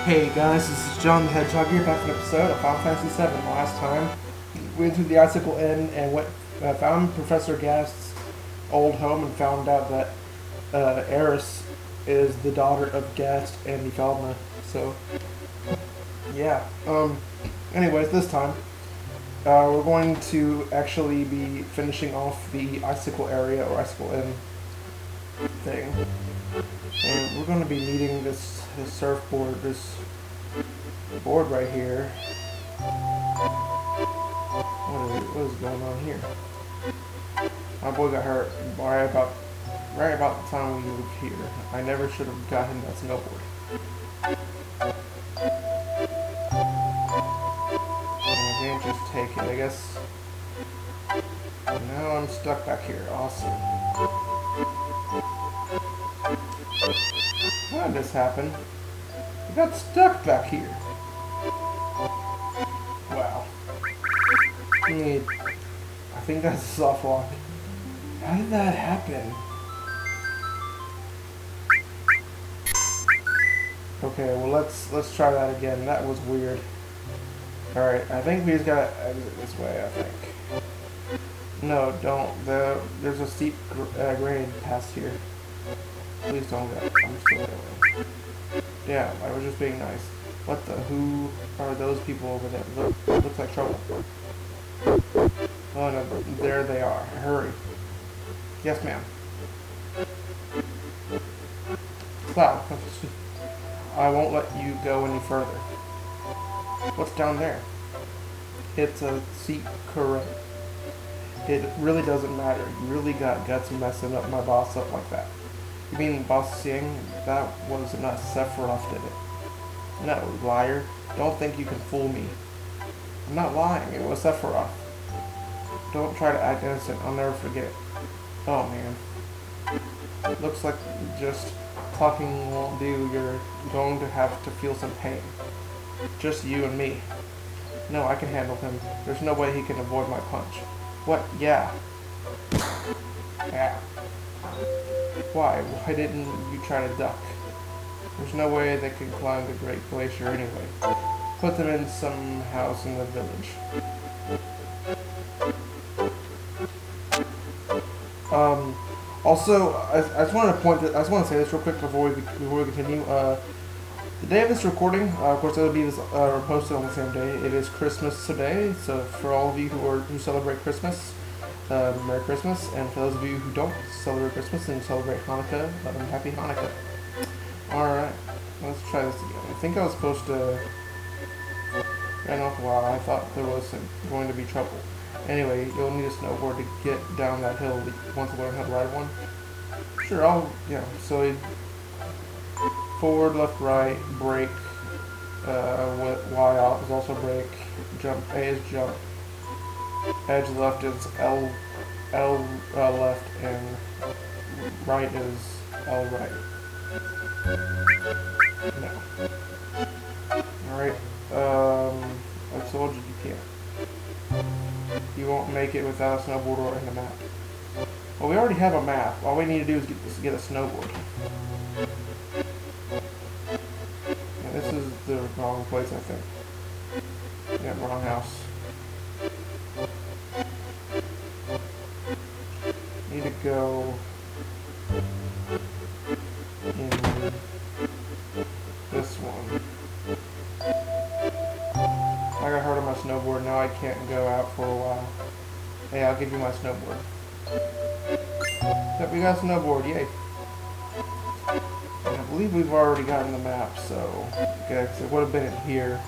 Hey guys, this is John the Hedgehog here, back with an episode of Final Fantasy VII. Last time, we went to the Icicle Inn and found Professor Gast's old home and found out that Eris is the daughter of Gast and Nifalna. So, yeah. Anyways, this time, we're going to actually be finishing off the Icicle area, or Icicle Inn thing. And we're going to be needing this surfboard, this board right here. What is going on here? My boy got hurt right about the time we moved here. I never should have got him that snowboard. I can't just take it, I guess. Now I'm stuck back here. Awesome. How did this happen? I got stuck back here. Wow. I think that's a soft lock. How did that happen? Okay, well let's try that again. That was weird. Alright, I think we just gotta exit this way, I think. No, don't. There's a steep grade past here. Please don't go. I'm still going. Yeah, I was just being nice. What the? Who are those people over there? Looks like trouble. Oh no, there they are. Hurry. Yes, ma'am. Cloud, I won't let you go any further. What's down there? It's a secret. It really doesn't matter. You really got guts messing up my boss up like that. You mean Boss Singh? That was not Sephiroth, did it? No, liar. Don't think you can fool me. I'm not lying. It was Sephiroth. Don't try to act innocent. I'll never forget. Oh, man. Looks like just talking won't do. You're going to have to feel some pain. Just you and me. No, I can handle him. There's no way he can avoid my punch. What? Yeah. Yeah. Why? Why didn't you try to duck? There's no way they could climb the Great Glacier anyway. Put them in some house in the village. Also, I just wanted to I just want to say this real quick before we continue. The day of this recording, of course, it'll be posted on the same day. It is Christmas today, so for all of you who celebrate Christmas, Merry Christmas, and for those of you who don't celebrate Christmas and celebrate Hanukkah, Happy Hanukkah. Alright, let's try this again. I think I was supposed to ran off a while. I thought there was going to be trouble. Anyway, you'll need a snowboard to get down that hill once you learn how to ride one. Sure, so forward, left, right, brake, Y off is also brake, jump, A is jump, edge left is L left, and right is L right. No. Alright, I told you can't. You won't make it without a snowboard or in the map. Well, we already have a map. All we need to do is get a snowboard. And this is the wrong place, I think. Yeah, wrong house. Need to go in this one. I got hurt on my snowboard, now I can't go out for a while. Hey, I'll give you my snowboard. Yep, we got a snowboard, yay. And I believe we've already gotten the map, so okay, so it would have been in here.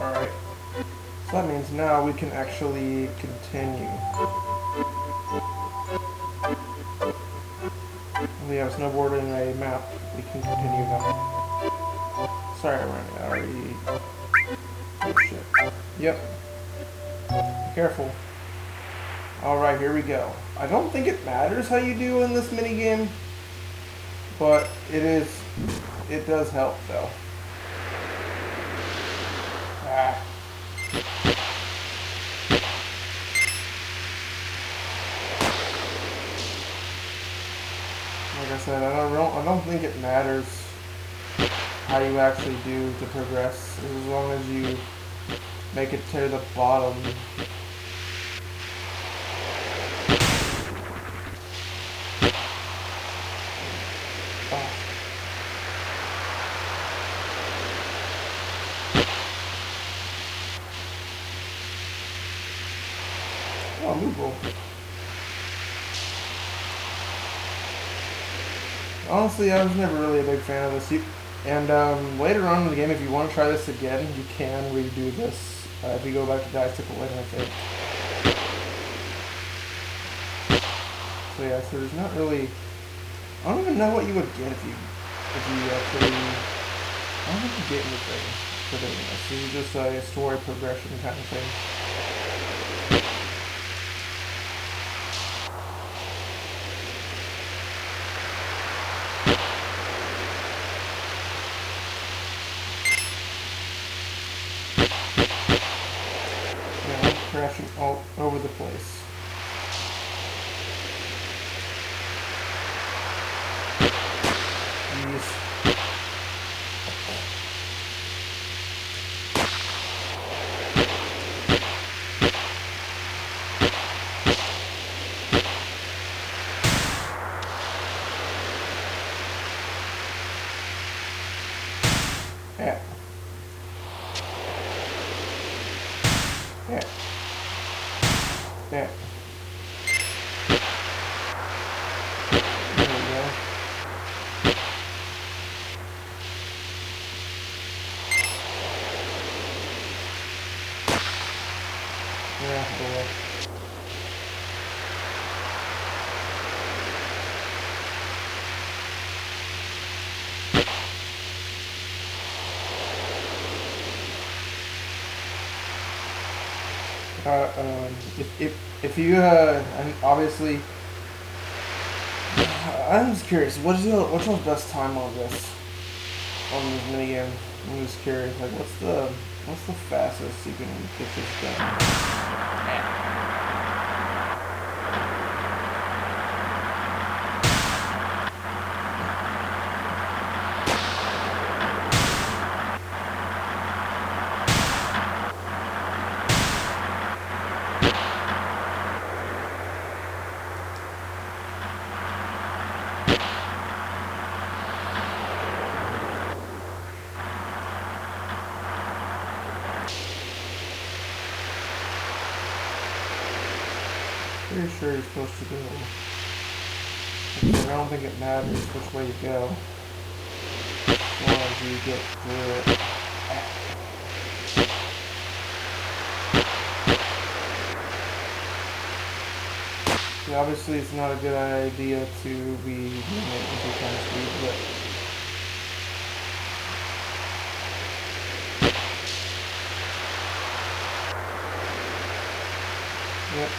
Alright. So that means now we can actually continue. We have a snowboard and a map. We can continue now. Sorry, I ran it. I already... Oh, shit. Yep. Be careful. Alright, here we go. I don't think it matters how you do in this minigame, but it does help, though. Ah. Like I said, I don't think it matters how you actually do to progress. As long as you make it to the bottom. Oh. Oh, Moogle. Honestly, I was never really a big fan of this. And later on in the game, if you want to try this again, you can redo this. If you go back to Dicycle Lane, I think. So yeah, so there's not really... I don't even know what you would get if you actually... I don't think you get anything for doing this. This is just a story progression kind of thing. Yeah, I'm crashing all over the place. Jeez. Yeah. Yeah. Yeah. There we go. Yeah, oh well. If you and obviously, I'm just curious. What's your best time on this minigame? I'm just curious. Like, what's the fastest you can get this done? Pretty sure you're supposed to go. I don't think it matters which way you go, as long as you get through it. See, obviously, it's not a good idea to be doing it with kind of speed, but yep.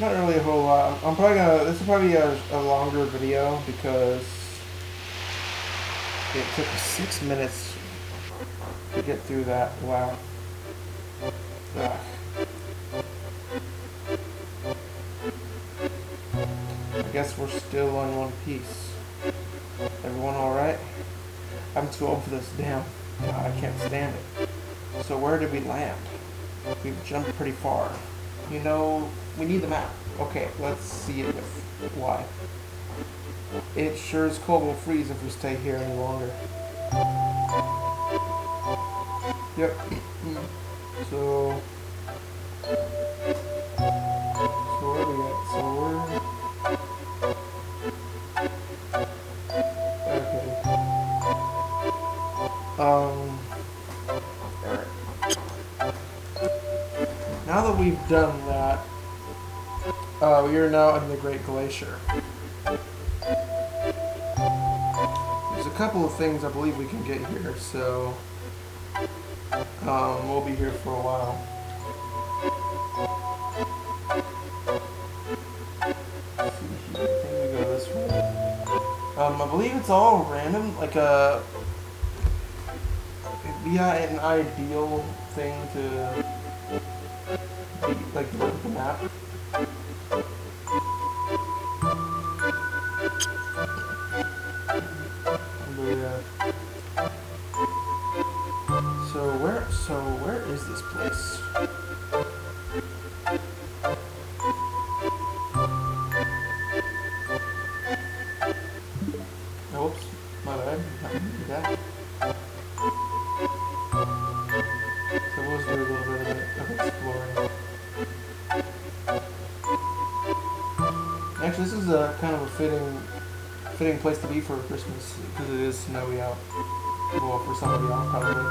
Not really a whole lot. I'm probably gonna. This is probably a longer video because it took 6 minutes to get through that. Wow. Ugh. I guess we're still on One Piece. Everyone alright? I'm too old for this. Damn. God, I can't stand it. So where did we land? We've jumped pretty far. You know, we need the map. Okay, let's see it. Why? It sure is cold. We'll freeze if we stay here any longer. Yep. So where are we at? So we're... Okay. Alright. Now that we've done that, we are now in the Great Glacier. There's a couple of things I believe we can get here, so we'll be here for a while. Let's see here. I think we go this way. I believe it's all random, like it'd be an ideal thing to be, like, look at the map. But, fitting place to be for Christmas because it is snowy out. Well, for some of y'all, probably.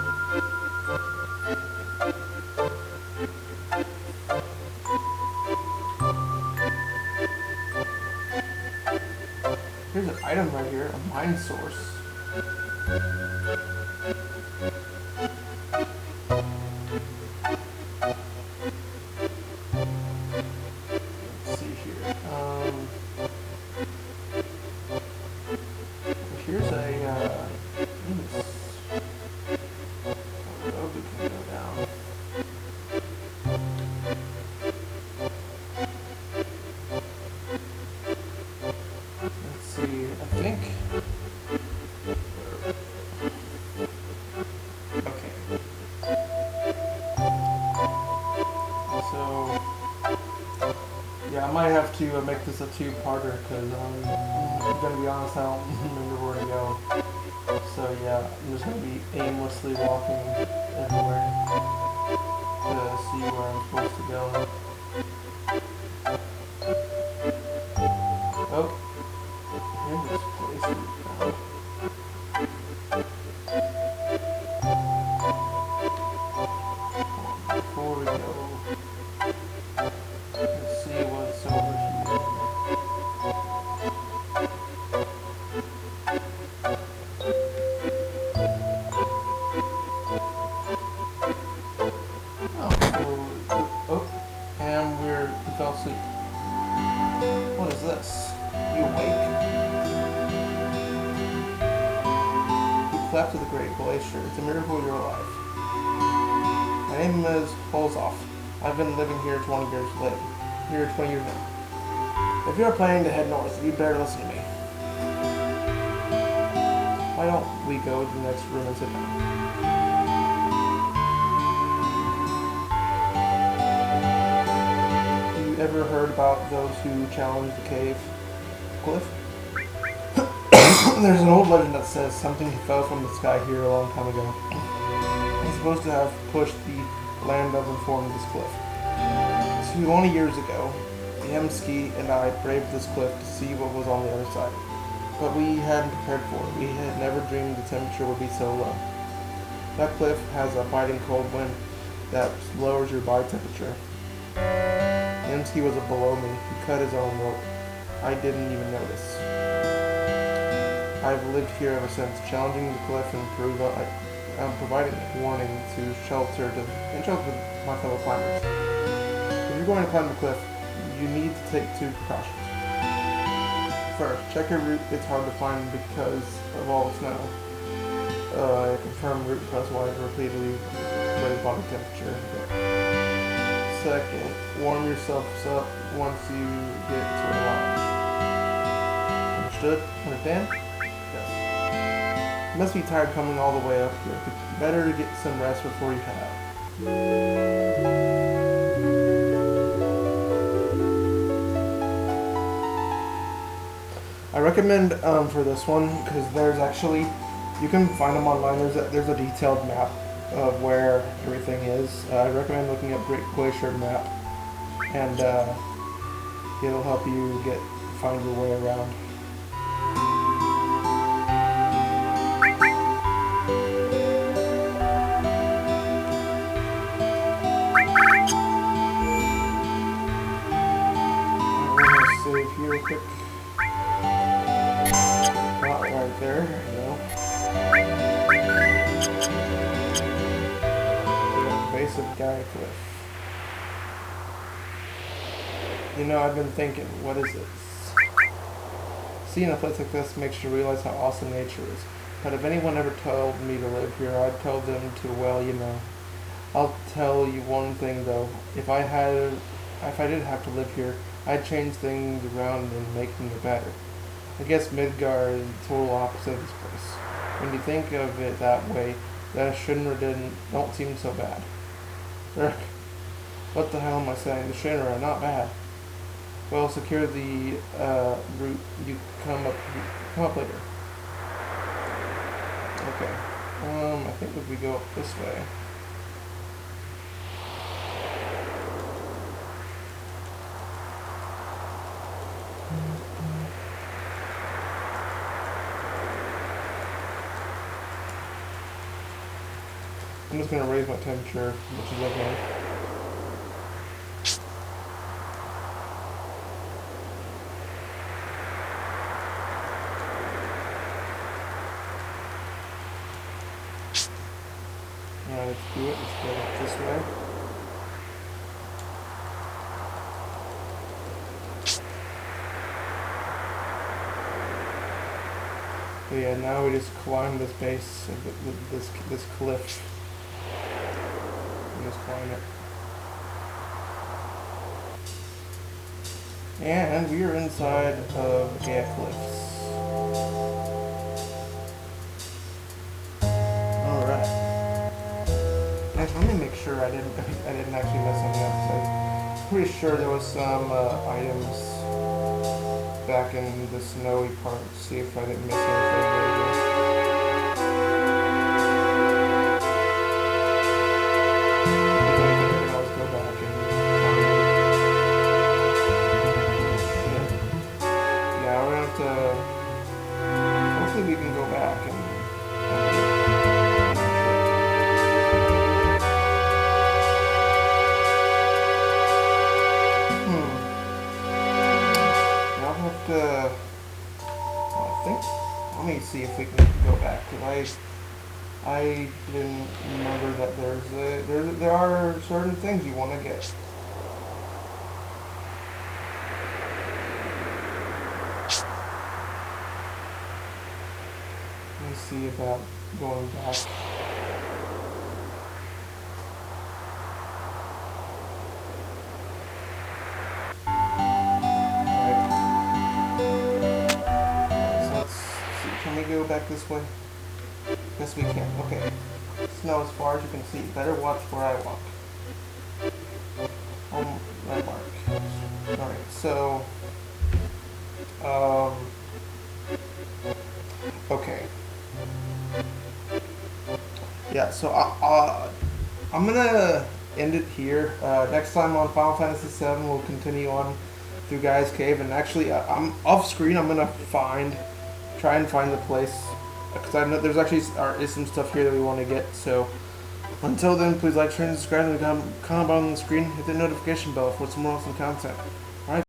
Here's an item right here, a mine source. Let's see here. Here's a road we can go down. Let's see, I think. Okay. So, yeah, I might have to make this a two-parter because I'm gonna be honest, I don't remember where to go. So yeah, I'm just gonna be aimlessly walking everywhere to see where I'm supposed to go. Oh, here's this place we found. Before we go, let's see what's over here. Oh, and we fell asleep. What is this? You awake? You collapsed to the Great Glacier. It's a miracle you're alive. My name is Holzoff. I've been living here 20 years now. If you're planning to head north, you better listen to me. Why don't we go to the next room and sit down? Ever heard about those who challenged the cave cliff? There's an old legend that says something fell from the sky here a long time ago. It's supposed to have pushed the land up and formed this cliff. 20 years ago, Yemsky and I braved this cliff to see what was on the other side. But we hadn't prepared for it. We had never dreamed the temperature would be so low. That cliff has a biting cold wind that lowers your body temperature. Yemsky was below me. He cut his own rope. I didn't even notice. I've lived here ever since, challenging the cliff and providing warning to shelter my fellow climbers. If you're going to climb the cliff, you need to take two precautions. First, check your route. It's hard to find because of all the snow. Confirm route plus wide repeatedly raise body temperature. Second, warm yourself up once you get to a lodge. Understood? Understand? Yes. You must be tired coming all the way up here. Better to get some rest before you head out. I recommend for this one because there's actually, you can find them online. There's a detailed map of where everything is. I recommend looking up Great Glacier map, and it'll help you find your way around. I'm gonna save here real quick. Not right there. There you go. Base of Gaia Cliff. You know, I've been thinking, what is this? Seeing a place like this makes you realize how awesome nature is. But if anyone ever told me to live here, I'd tell them to, well, you know. I'll tell you one thing though. If I did have to live here, I'd change things around and making it better. I guess Midgar is the total opposite of this place. When you think of it that way, that Shinra don't seem so bad. What the hell am I saying? The Shinra, not bad. Well, secure the route. You come up later. Okay. I think if we go up this way. I'm just gonna raise my temperature, which is okay. Alright, let's do it. Let's go this way. But yeah, now we just climb this base of this cliff. And just climb it. And we are inside of the cliffs. Alright. Actually, let me make sure I didn't actually mess something up. So I'm pretty sure there was some items back in the snowy part. See if I didn't miss anything there. Hopefully we can go back and I'll have to, well, I think, let me see if we can go back, because I didn't remember that there are certain things you want to get. Let me see about going back. Go back this way? Yes, we can. Okay. Snow as far as you can see. Better watch where I walk. Red mark. Alright, so... okay. Yeah, so I'm gonna end it here. Next time on Final Fantasy VII, we'll continue on through Gaia's Cave. And actually, I'm off screen. I'm gonna try and find the place, because I know there's actually is some stuff here that we want to get. So until then, please like, share, and subscribe, and comment on the screen. Hit the notification bell for some more awesome content.